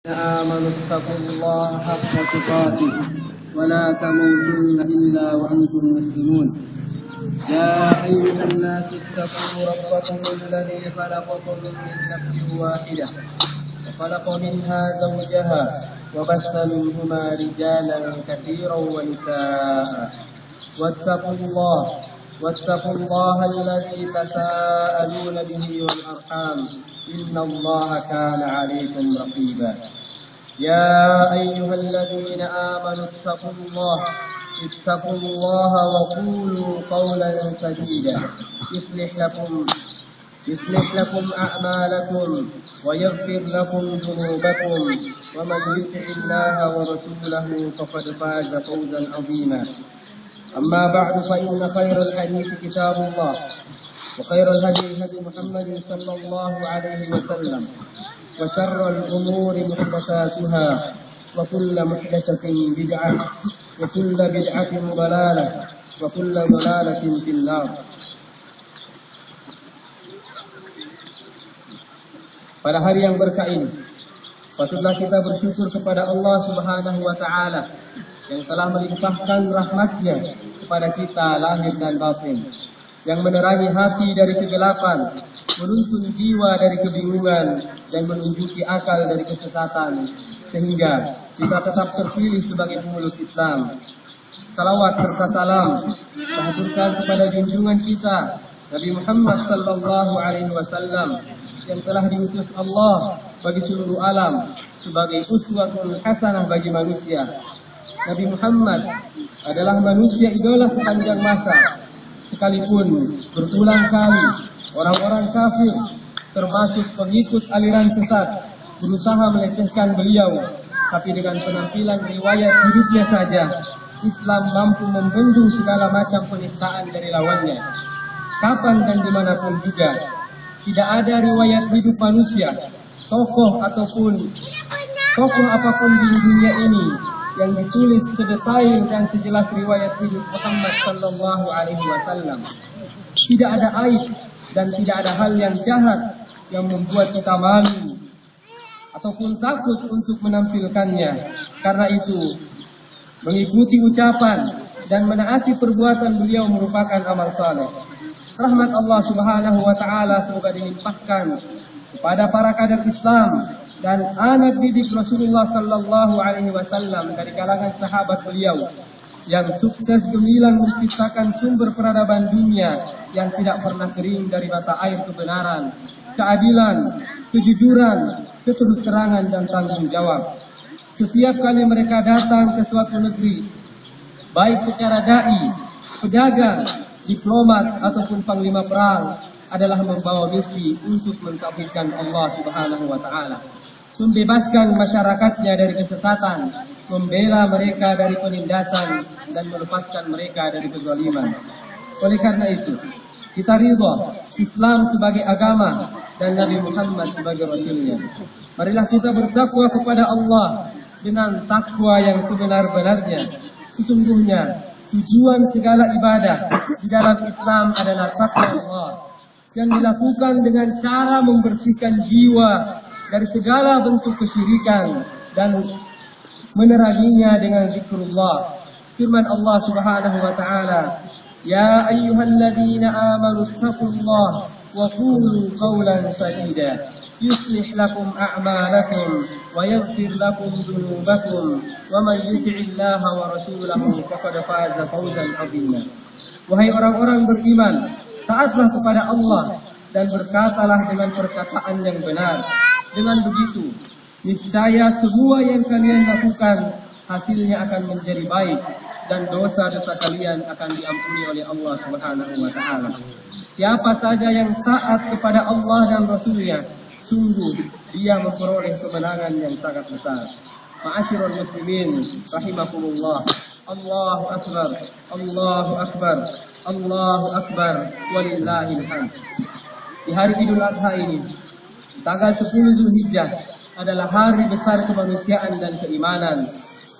آمنوا اتقوا الله حق تقاته ولا تموتن إلا وأنتم مسلمون. يا أيها الناس اتقوا ربكم الذي خلقكم من نفس واحدة وخلق منها زوجها وبث منهما رجالا كثيرا ونساء واتقوا الله الذي تساءلون به والأرحام إن الله كان عليكم رقيبا. يا أيها الذين آمنوا اتقوا الله وقولوا قولا سديدا يصلح لكم أعمالكم ويغفر لكم ذنوبكم ومن يطع الله ورسوله فقد فاز فوزا عظيما. أما بعد فإن خير الحديث كتاب الله وخير الهدي هدي محمد صلى الله عليه وسلم وشر الأمور محدثاتها وكل محدثة بدعة وكل بدعة ضلالة وكل ضلالة في النار. Pada hari yang berkah ini, patutlah kita bersyukur kepada Allah Subhanahu wa Ta'ala yang telah melimpahkan rahmat-Nya kepada kita lahir dan batin, yang menerangi hati dari kegelapan, menuntun jiwa dari kebingungan, dan menunjuki akal dari kesesatan, sehingga kita tetap terpilih sebagai pemeluk Islam. Salawat serta salam terhaturkan kepada junjungan kita Nabi Muhammad sallallahu alaihi wasallam yang telah diutus Allah bagi seluruh alam sebagai uswatun hasanah bagi manusia. Nabi Muhammad adalah manusia idola sepanjang masa, sekalipun berulang kali orang-orang kafir termasuk pengikut aliran sesat berusaha melecehkan beliau, tapi dengan penampilan riwayat hidupnya saja Islam mampu membendung segala macam penistaan dari lawannya. Kapan dan dimanapun juga, tidak ada riwayat hidup manusia, tokoh apapun di dunia ini yang ditulis sedetail dan sejelas riwayat hidup Muhammad sallallahu alaihi wasallam. Tidak ada aib dan tidak ada hal yang jahat yang membuat kita malu ataupun takut untuk menampilkannya. Karena itu, mengikuti ucapan dan menaati perbuatan beliau merupakan amal saleh. Rahmat Allah Subhanahu wa Ta'ala semoga dilimpahkan kepada para kader Islam dan anak didik Rasulullah sallallahu alaihi wasallam dari kalangan sahabat beliau yang sukses gemilang menciptakan sumber peradaban dunia yang tidak pernah kering dari mata air kebenaran, keadilan, kejujuran, keterus-terangan dan tanggung jawab. Setiap kali mereka datang ke suatu negeri, baik secara dai, pedagang, diplomat ataupun panglima perang, adalah membawa misi untuk mentauhidkan Allah Subhanahu wa Ta'ala, membebaskan masyarakatnya dari kesesatan, membela mereka dari penindasan, dan melepaskan mereka dari kezaliman. Oleh karena itu, kita ridha Islam sebagai agama dan Nabi Muhammad sebagai Rasulnya. Marilah kita bertakwa kepada Allah dengan takwa yang sebenar-benarnya. Sesungguhnya tujuan segala ibadah di dalam Islam adalah takwa Allah yang dilakukan dengan cara membersihkan jiwa dari segala bentuk kesyirikan dan meneranginya dengan zikrullah. Firman Allah Subhanahu wa Ta'ala, "Ya ayyuhalladzina amanu taqullaha wa qulu qawlan sadida yuslih lakum a'malakum wa yaghfir lakum dhunubakum wa man yuti'illaha wa rasulahu faqad faza fawzan 'azima." Wahai orang-orang beriman, taatlah kepada Allah dan berkatalah dengan perkataan yang benar. Dengan begitu, niscaya semua yang kalian lakukan hasilnya akan menjadi baik dan dosa-dosa kalian akan diampuni oleh Allah Subhanahu wa Ta'ala. Siapa saja yang taat kepada Allah dan Rasulnya, sungguh dia memperoleh kemenangan yang sangat besar. Ma'asyiral muslimin rahimakumullah. Allahu akbar, Allahu akbar, Allahu akbar, walillahil hamd. Di hari Idul Adha ini, tanggal 10 Zulhijjah adalah hari besar kemanusiaan dan keimanan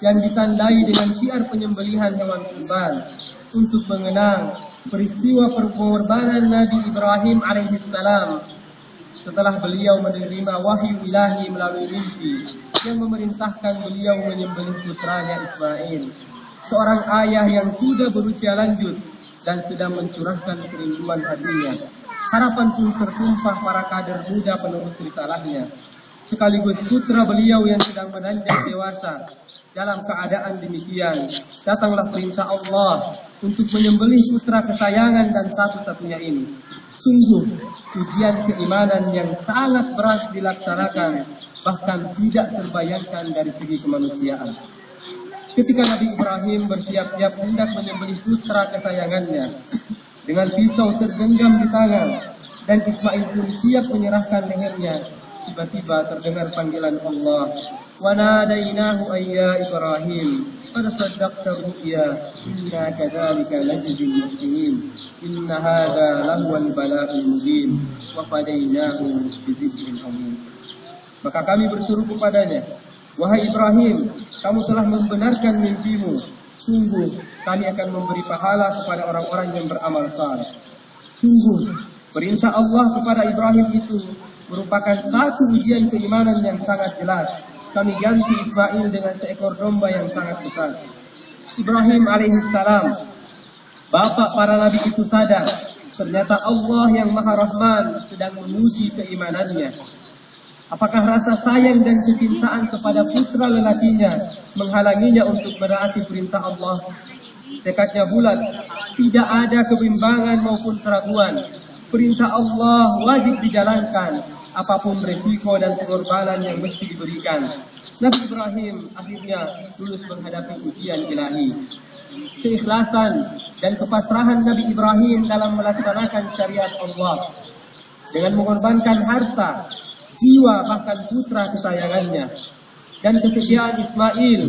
yang ditandai dengan syiar penyembelihan hewan kurban untuk mengenang peristiwa pengorbanan Nabi Ibrahim alaihissalam setelah beliau menerima wahyu ilahi melalui mimpi yang memerintahkan beliau menyembelih putranya Ismail, seorang ayah yang sudah berusia lanjut dan sedang mencurahkan kerinduan hatinya. Harapan pun tertumpah para kader muda penerus risalahnya, sekaligus putra beliau yang sedang menanjak dewasa. Dalam keadaan demikian, datanglah perintah Allah untuk menyembelih putra kesayangan dan satu-satunya ini. Sungguh, ujian keimanan yang sangat berat dilaksanakan, bahkan tidak terbayangkan dari segi kemanusiaan. Ketika Nabi Ibrahim bersiap-siap hendak menyembelih putra kesayangannya, dengan pisau tergenggam di tangan, dan Ismail pun siap menyerahkan lehernya, tiba-tiba terdengar panggilan Allah. Wa nadainahu ayya Ibrahim, qad saddaqta ru'ya, inna kadzalika najzil muhsinin, inna hadza lahuwal bala'ul mubin, wa fadainahu bizikrin azim. Maka kami berseru kepadanya, wahai Ibrahim, kamu telah membenarkan mimpimu. Sungguh, kami akan memberi pahala kepada orang-orang yang beramal saleh. Sungguh, perintah Allah kepada Ibrahim itu merupakan satu ujian keimanan yang sangat jelas. Kami ganti Ismail dengan seekor domba yang sangat besar. Ibrahim alaihissalam, bapak para nabi itu sadar, ternyata Allah yang Maha Rahman sedang menguji keimanannya. Apakah rasa sayang dan kecintaan kepada putra lelakinya menghalanginya untuk menaati perintah Allah? Tekadnya bulat, tidak ada kebimbangan maupun keraguan. Perintah Allah wajib dijalankan, apapun resiko dan pengorbanan yang mesti diberikan. Nabi Ibrahim akhirnya lulus menghadapi ujian ilahi. Keikhlasan dan kepasrahan Nabi Ibrahim dalam melaksanakan syariat Allah, dengan mengorbankan harta, jiwa, bahkan putra kesayangannya, dan kesediaan Ismail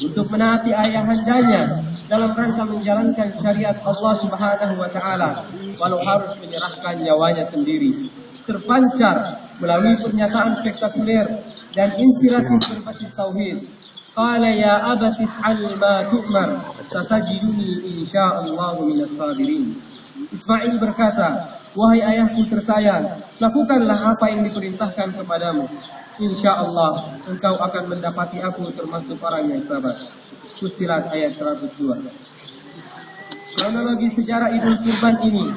untuk menaati ayahandanya dalam rangka menjalankan syariat Allah Subhanahu wa taala, walau harus menyerahkan nyawanya sendiri, terpancar melalui pernyataan spektakuler dan inspiratif berbasis tauhid. Qala ya abati if'al ma tu'mar, satajiduni insyaallahu minas sabirin. Ismail berkata, wahai ayahku tersayang, lakukanlah apa yang diperintahkan kepadamu. Insya Allah, engkau akan mendapati aku termasuk orang yang sabar. Fussilat ayat 102. Kronologi sejarah Idul Kurban ini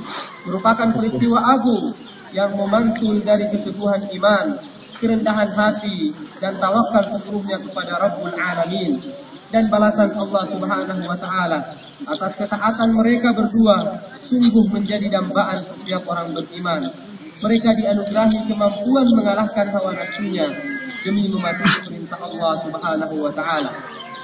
merupakan peristiwa agung yang memantul dari keteguhan iman, kerendahan hati, dan tawakal sepenuhnya kepada Rabbul Alamin, dan balasan Allah Subhanahu wa taala atas ketaatan mereka berdua sungguh menjadi dambaan setiap orang beriman. Mereka dianugerahi kemampuan mengalahkan hawa nafsunya demi mematuhi perintah Allah Subhanahu wa taala.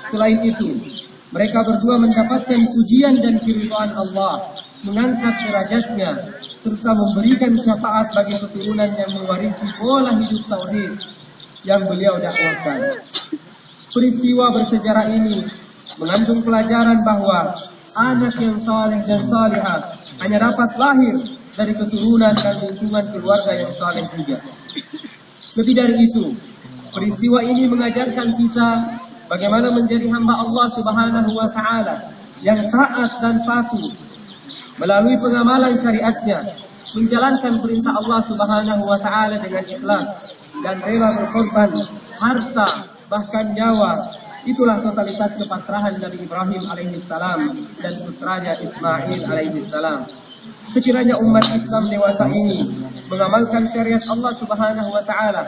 Selain itu, mereka berdua mendapatkan pujian dan keridhaan Allah, mengangkat derajatnya, serta memberikan syafaat bagi keturunan yang mewarisi pola hidup tauhid yang beliau dakwahkan. Peristiwa bersejarah ini mengandung pelajaran bahwa anak yang saleh dan salihah hanya dapat lahir dari keturunan dan lingkungan keluarga yang saleh juga. Lebih dari itu, peristiwa ini mengajarkan kita bagaimana menjadi hamba Allah Subhanahu wa taala yang taat dan patuh melalui pengamalan syariatnya, menjalankan perintah Allah Subhanahu wa taala dengan ikhlas dan rela berkorban harta bahkan nyawa. Itulah totalitas kepasrahan Nabi Ibrahim alaihissalam dan putranya Ismail alaihissalam. Sekiranya umat Islam dewasa ini mengamalkan syariat Allah Subhanahu wa taala,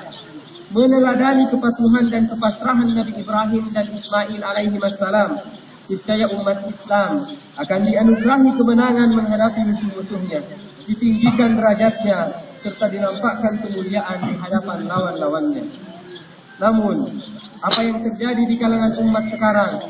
meneladani kepatuhan dan kepasrahan Nabi Ibrahim dan Ismail alaihissalam, niscaya umat Islam akan dianugerahi kemenangan menghadapi musuh-musuhnya, ditinggikan derajatnya, serta dinampakkan kemuliaan di hadapan lawan-lawannya. Namun, apa yang terjadi di kalangan umat sekarang?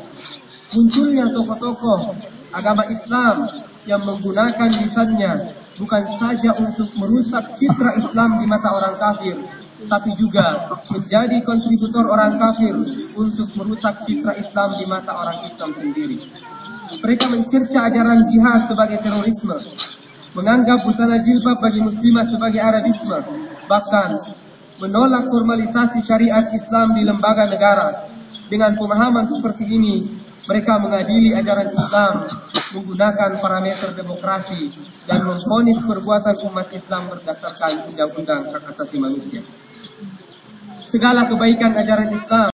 Munculnya tokoh-tokoh agama Islam yang menggunakan lisannya bukan saja untuk merusak citra Islam di mata orang kafir, tapi juga menjadi kontributor orang kafir untuk merusak citra Islam di mata orang Islam sendiri. Mereka mencerca ajaran jihad sebagai terorisme, menganggap busana jilbab bagi muslimah sebagai Arabisme, bahkan menolak formalisasi syariat Islam di lembaga negara. Dengan pemahaman seperti ini, Mereka mengadili ajaran Islam menggunakan parameter demokrasi dan memvonis perbuatan umat Islam berdasarkan undang-undang hak asasi manusia. Segala kebaikan ajaran Islam